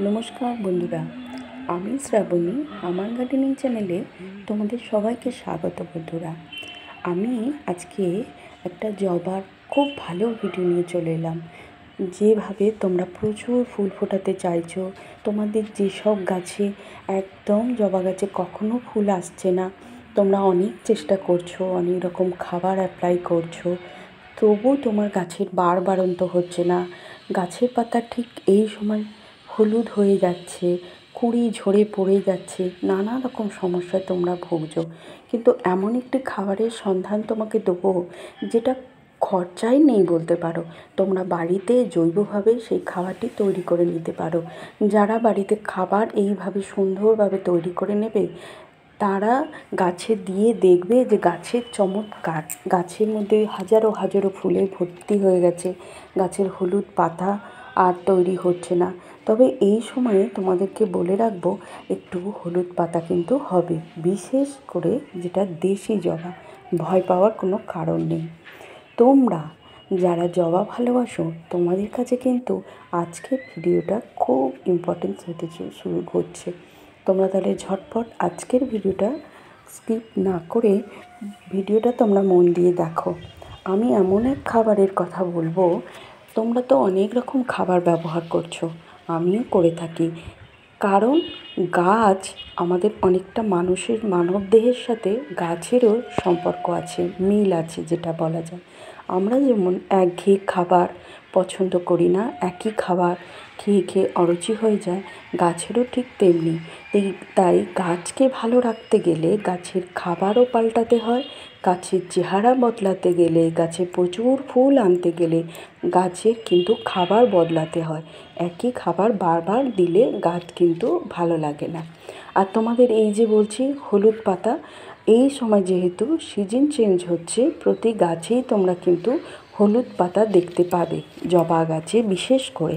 নমস্কার বন্ধুরা, আমি শ্রাবণী। আমার গার্ডেনিং চ্যানেলে তোমাদের সবাইকে স্বাগত। বন্ধুরা, আমি আজকে একটা জবার খুব ভালো ভিডিও নিয়ে চলে এলাম। যেভাবে তোমরা প্রচুর ফুল ফোটাতে চাইছো, তোমাদের যেসব গাছে একদম জবা গাছে কখনো ফুল আসছে না, তোমরা অনেক চেষ্টা করছো, অনেক রকম খাবার অ্যাপ্লাই করছো, তবু তোমার গাছের বাড়ন্ত হচ্ছে না। গাছের পাতা ঠিক এই সময় হলুদ হয়ে যাচ্ছে, কুঁড়ি ঝরে পড়ে যাচ্ছে, নানা রকম সমস্যায় তোমরা ভুগছো। কিন্তু এমন একটি খাবারের সন্ধান তোমাকে দেবো যেটা খরচাই নেই বলতে পারো। তোমরা বাড়িতে জৈবভাবে সেই খাবারটি তৈরি করে নিতে পারো। যারা বাড়িতে খাবার এইভাবে সুন্দরভাবে তৈরি করে নেবে, তারা গাছে দিয়ে দেখবে যে গাছের চমৎকার, গাছের মধ্যে হাজারো হাজারো ফুলে ভর্তি হয়ে গেছে, গাছের হলুদ পাতা আর তৈরি হচ্ছে না। তবে এই সময়ে তোমাদেরকে বলে রাখবো, একটু হলুদ পাতা কিন্তু হবে, বিশেষ করে যেটা দেশি জবা। ভয় পাওয়ার কোনো কারণ নেই। তোমরা যারা জবা ভালোবাসো, তোমাদের কাছে কিন্তু আজকের ভিডিওটা খুব ইম্পর্টেন্স হতে শুরু করছে। তোমরা তাহলে ঝটপট আজকের ভিডিওটা স্কিপ না করে ভিডিওটা তোমরা মন দিয়ে দেখো। আমি এমন এক খাবারের কথা বলবো, তোমরা তো অনেক রকম খাবার ব্যবহার করছো, আমিও করে থাকি। কারণ গাছ আমাদের অনেকটা মানবদেহের সাথে গাছেরও সম্পর্ক আছে, মিল আছে যেটা বলা যায়। আমরা যেমন একঘেয়ে খাবার পছন্দ করি না, একই খাবার খেয়ে খেয়ে অরুচি হয়ে যায়, গাছেরও ঠিক তেমনি। তাই গাছকে ভালো রাখতে গেলে গাছের খাবারও পাল্টাতে হয়, গাছের চেহারা বদলাতে গেলে, গাছে প্রচুর ফুল আনতে গেলে গাছের কিন্তু খাবার বদলাতে হয়। একই খাবার বারবার দিলে গাছ কিন্তু ভালো লাগে না। আর তোমাদের এই যে বলছি হলুদ পাতা, এই সময় যেহেতু সিজন চেঞ্জ হচ্ছে, প্রতি গাছেই তোমরা কিন্তু হলুদ পাতা দেখতে পাবে, জবা গাছে বিশেষ করে।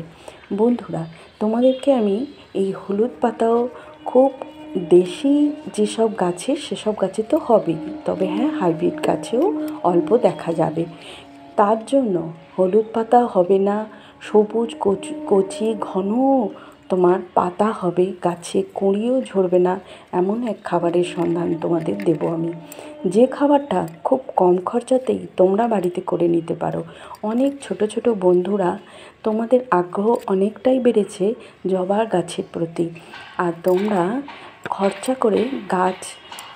বন্ধুরা, তোমাদেরকে আমি এই হলুদ পাতাও খুব দেশি যেসব গাছে, সেসব গাছে তো হবেই, তবে হ্যাঁ, হাইব্রিড গাছেও অল্প দেখা যাবে। তার জন্য হলুদ পাতা হবে না, সবুজ কচি ঘন তোমার পাতা হবে, গাছে কুঁড়িও ঝরবে না, এমন এক খাবারের সন্ধান তোমাদের দেব আমি। যে খাবারটা খুব কম খরচাতেই তোমরা বাড়িতে করে নিতে পারো। অনেক ছোট ছোট বন্ধুরা, তোমাদের আগ্রহ অনেকটাই বেড়েছে জবা গাছের প্রতি, আর তোমরা খরচা করে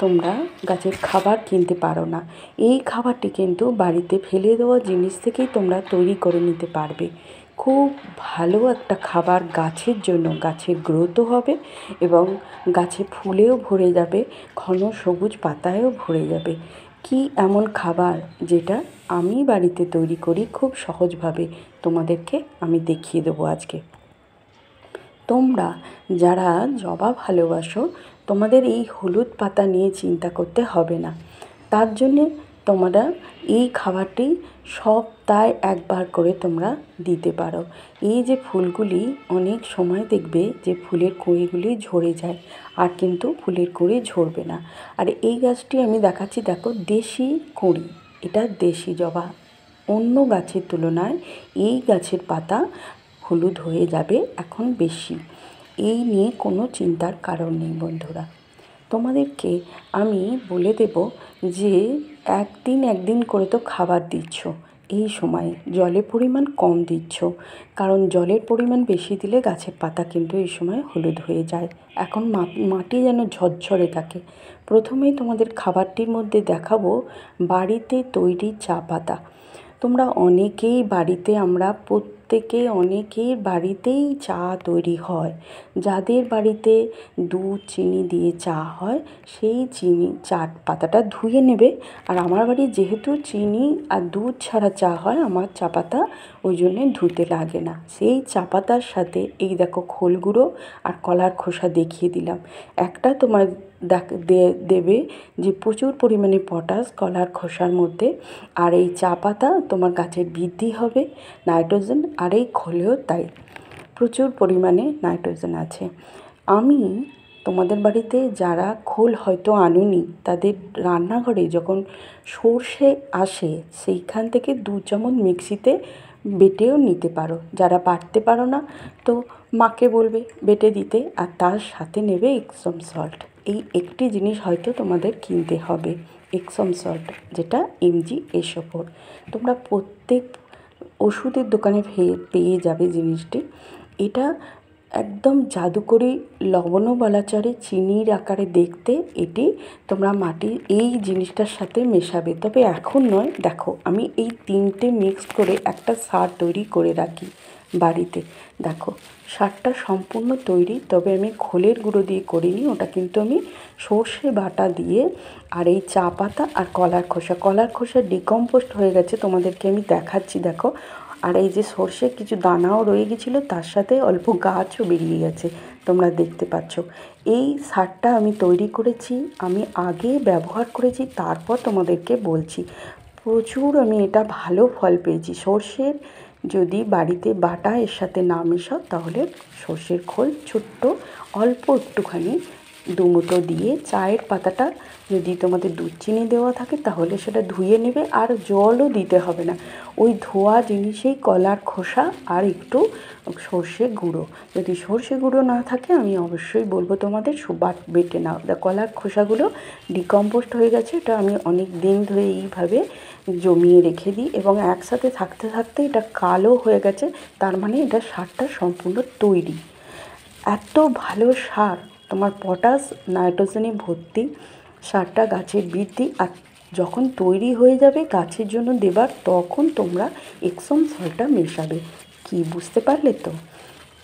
তোমরা গাছের খাবার কিনতে পারো না। এই খাবারটি কিন্তু বাড়িতে ফেলে দেওয়া জিনিস থেকেই তোমরা তৈরি করে নিতে পারবে। খুব ভালো একটা খাবার গাছের জন্য, গাছের গ্রোথও হবে এবং গাছে ফুলেও ভরে যাবে, ঘন সবুজ পাতায়ও ভরে যাবে। কি এমন খাবার যেটা আমি বাড়িতে তৈরি করি খুব সহজভাবে, তোমাদেরকে আমি দেখিয়ে দেবো আজকে। তোমরা যারা জবা ভালোবাসো, তোমাদের এই হলুদ পাতা নিয়ে চিন্তা করতে হবে না। তার জন্যে তোমরা এই খাবারটি সপ্তাহে একবার করে তোমরা দিতে পারো। এই যে ফুলগুলি, অনেক সময় দেখবে যে ফুলের কুঁড়িগুলি ঝরে যায়, আর কিন্তু ফুলের কুঁড়ি ঝরবে না। আর এই গাছটি আমি দেখাচ্ছি, দেখো, দেশি কুঁড়ি, এটা দেশি জবা। অন্য গাছের তুলনায় এই গাছের পাতা হলুদ হয়ে যাবে এখন বেশি। এই নিয়ে কোনো চিন্তার কারণ নেই বন্ধুরা। তোমাদেরকে আমি বলে দেব যে একদিন করে তো খাবার দিচ্ছ, এই সময়ে জলের পরিমাণ কম দিচ্ছ, কারণ জলের পরিমাণ বেশি দিলে গাছের পাতা কিন্তু এই সময় হলুদ হয়ে যায়। এখন মাটি যেন ঝরঝরে থাকে। প্রথমেই তোমাদের খাবারটির মধ্যে দেখাবো বাড়িতে তৈরি চা পাতা। তোমরা অনেকেই বাড়িতে, আমরা অনেকেই বাড়িতেই চা তৈরি হয়। যাদের বাড়িতে দুধ চিনি দিয়ে চা হয়, সেই চা পাতাটা ধুয়ে নেবে। আর আমার বাড়ি যেহেতু চিনি আর দুধ ছাড়া চা হয়, আমার চা পাতা ওই জন্যে ধুতে লাগে না। সেই চা পাতার সাথে এই দেখো খোল গুঁড়ো আর কলার খোসা দেখিয়ে দিলাম। একটা তোমার দেবে যে প্রচুর পরিমাণে পটাশ কলার খোসার মধ্যে, আর এই চা পাতা তোমার গাছের বৃদ্ধি হবে, নাইট্রোজেন, আর এই খোলেও তাই প্রচুর পরিমাণে নাইট্রোজেন আছে। আমি তোমাদের বাড়িতে যারা খোল হয়তো আনুনি, তাদের রান্নাঘরে যখন সর্ষে আসে, সেইখান থেকে 2 চামচ মিক্সিতে বেটেও নিতে পারো। যারা বাটতে পারো না, তো মাকে বলবে বেটে দিতে, আর তার সাথে নেবে এপসম সল্ট। এই একটি জিনিস হয়তো তোমাদের কিনতে হবে, এপসম সল্ট, যেটা এমজি এসোফোর। তোমরা প্রত্যেক ওষুধের দোকানে পেয়ে যাবে জিনিসটি। এটা একদম জাদুকরি লবণও বলা চলে, চিনির আকারে দেখতে। এটি তোমরা মাটির এই জিনিসটার সাথে মেশাবে, তবে এখন নয়। দেখো, আমি এই 3টে মিক্সড করে একটা সার তৈরি করে রাখি বাড়িতে। দেখো, সারটা সম্পূর্ণ তৈরি, তবে আমি খোলের গুঁড়ো দিয়ে করিনি। ওটা কিন্তু আমি সর্ষে বাটা দিয়ে, আর এই চা পাতা আর কলার খোসা ডিকম্পোস্ট হয়ে গেছে, তোমাদেরকে আমি দেখাচ্ছি। দেখো, আর এই যে সর্ষে কিছু দানাও রয়ে গেছিলো, তার সাথে অল্প গাছও বেরিয়ে গেছে, তোমরা দেখতে পাচ্ছ। এই সারটা আমি তৈরি করেছি, আমি আগে ব্যবহার করেছি, তারপর তোমাদেরকে বলছি। প্রচুর আমি এটা ভালো ফল পেয়েছি। সর্ষের যদি বাড়িতে বাটা এর সাথে না মেশাও, তাহলে সর্ষের খোল ছোট্ট অল্প একটুখানি দুমুঠো দিয়ে, চায়ের পাতাটা যদি তোমাদের দুধ চিনি দেওয়া থাকে তাহলে সেটা ধুয়ে নেবে, আর জলও দিতে হবে না। ওই ধোয়া জিনিসেই কলার খোসা আর একটু সর্ষে গুঁড়ো, যদি সর্ষে গুঁড়ো না থাকে আমি অবশ্যই বলবো তোমাদের বেটে নাও। কলার খোসাগুলো ডিকম্পোস্ট হয়ে গেছে, এটা আমি অনেক দিন ধরে এইভাবে জমিয়ে রেখে দিই, এবং একসাথে থাকতে থাকতে এটা কালো হয়ে গেছে, তার মানে এটা সারটা সম্পূর্ণ তৈরি। এত ভালো সার, তোমার পটাশ নাইট্রোজেনে ভর্তি সারটা গাছের বৃদ্ধি, আর যখন তৈরি হয়ে যাবে গাছের জন্য দেবার, তখন তোমরা এপসম সল্টটা মেশাবে। কি বুঝতে পারলে তো?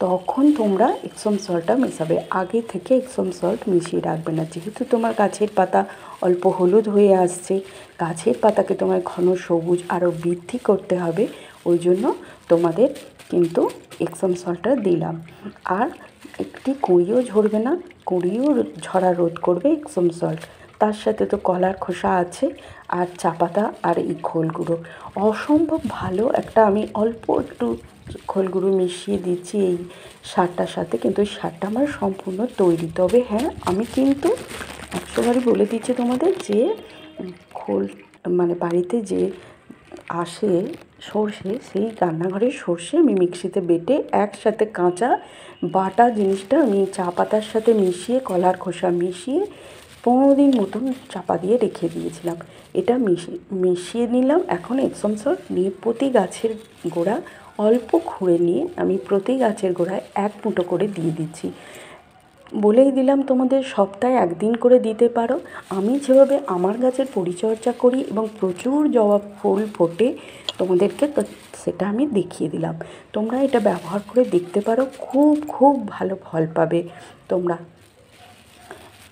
তখন তোমরা এপসম সল্টটা মেশাবে, আগে থেকে এপসম সল্ট মিশিয়ে রাখবে না। যেহেতু তোমার গাছের পাতা অল্প হলুদ হয়ে আসছে, গাছের পাতাকে তোমার ঘন সবুজ আরও বৃদ্ধি করতে হবে, ওই জন্য তোমাদের কিন্তু এপসম সল্টটা দিলাম। আর একটি কুঁড়িও ঝরবে না, কুঁড়িও ঝরা রোধ করবে এপসম সল্ট। তার সাথে তো কলার খোসা আছে, আর চা পাতা আর এই খোল গুঁড়ো, অসম্ভব ভালো একটা। আমি অল্প একটু খোল গুঁড়ো মিশিয়ে দিচ্ছি এই সারটার সাথে, কিন্তু এই সারটা আমার সম্পূর্ণ তৈরি। তবে হ্যাঁ, আমি কিন্তু 100বারই বলে দিচ্ছি তোমাদের যে খোল মানে বাড়িতে যে আসে সর্ষে, সেই রান্নাঘরের সর্ষে আমি মিক্সিতে বেটে একসাথে কাঁচা বাটা জিনিসটা আমি চা পাতার সাথে মিশিয়ে, কলার খোসা মিশিয়ে 15 দিন মতন চাপা দিয়ে রেখে দিয়েছিলাম। এটা মিশিয়ে নিলাম। এখন এপসম সল্ট নিয়ে প্রতি গাছের গোড়া অল্প খুঁড়ে নিয়ে আমি প্রতি গাছের গোড়ায় 1 মুঠো করে দিয়ে দিচ্ছি। বলেই দিলাম তোমাদের, সপ্তাহে 1 দিন করে দিতে পারো। আমি যেভাবে আমার গাছের পরিচর্যা করি এবং প্রচুর জবা ফুল ফোটে তোমাদেরকে, তো সেটা আমি দেখিয়ে দিলাম। তোমরা এটা ব্যবহার করে দেখতে পারো, খুব খুব ভালো ফল পাবে তোমরা।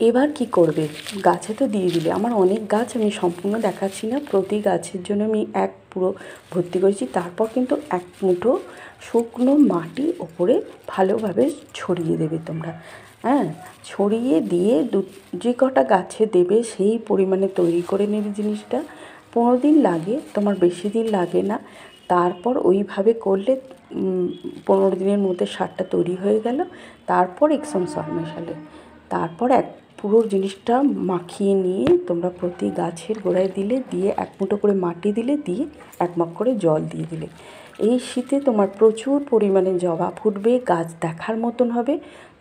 এবার কি করবে, গাছে তো দিয়ে দিলে, আমার অনেক গাছ, আমি সম্পূর্ণ দেখাচ্ছি না, প্রতি গাছের জন্য আমি পুরো ভর্তি করেছি। তারপর কিন্তু 1 মুঠো শুকনো মাটি ওপরে ভালোভাবে ছড়িয়ে দেবে তোমরা। হ্যাঁ, ছড়িয়ে দিয়ে যে কটা গাছে দেবে সেই পরিমাণে তৈরি করে নেবে জিনিসটা। 15 দিন লাগে, তোমার বেশি দিন লাগে না। তারপর ওইভাবে করলে 15 দিনের মধ্যে সারটা তৈরি হয়ে গেল। তারপর এপসম সল্ট মেশালে, তারপর পুরো জিনিসটা মাখিয়ে নিয়ে তোমরা প্রতি গাছের গোড়ায় দিলে, দিয়ে 1 মুঠো করে মাটি দিলে, দিয়ে 1 মগ করে জল দিয়ে দিলে। এই শীতে তোমার প্রচুর পরিমাণে জবা ফুটবে, গাছ দেখার মতন হবে,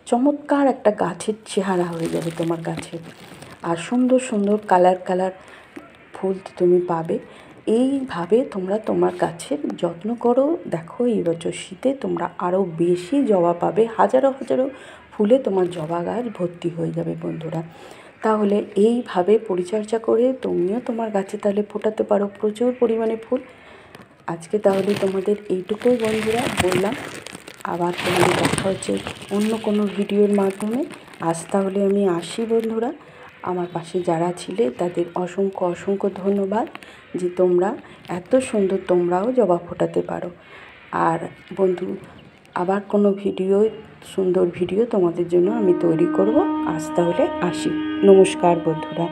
চমৎকার একটা গাছের চেহারা হয়ে যাবে তোমার গাছের, আর সুন্দর সুন্দর কালার ফুল তুমি পাবে। এইভাবে তোমরা তোমার গাছের যত্ন করো। দেখো, এই বছর শীতে তোমরা আরও বেশি জবা পাবে, হাজারো হাজারো ফুলে তোমার জবা গাছ ভর্তি হয়ে যাবে বন্ধুরা। তাহলে এইভাবে পরিচর্যা করে তুমিও তোমার গাছে তাহলে ফোটাতে পারো প্রচুর পরিমাণে ফুল। আজকে তাহলে তোমাদের এইটুকুই বন্ধুরা বললাম, আবার তোমাদের দেখা হচ্ছে অন্য কোনো ভিডিওর মাধ্যমে। আজ তাহলে আমি আসি বন্ধুরা। আমার পাশে যারা ছিলে তাদের অসংখ্য অসংখ্য ধন্যবাদ, যে তোমরা এত সুন্দর তোমরাও জবা ফোটাতে পারো। আর বন্ধু, আবার কোনো সুন্দর ভিডিও তোমাদের জন্য আমি তৈরি করব। আজ তাহলে আসি, নমস্কার বন্ধুরা।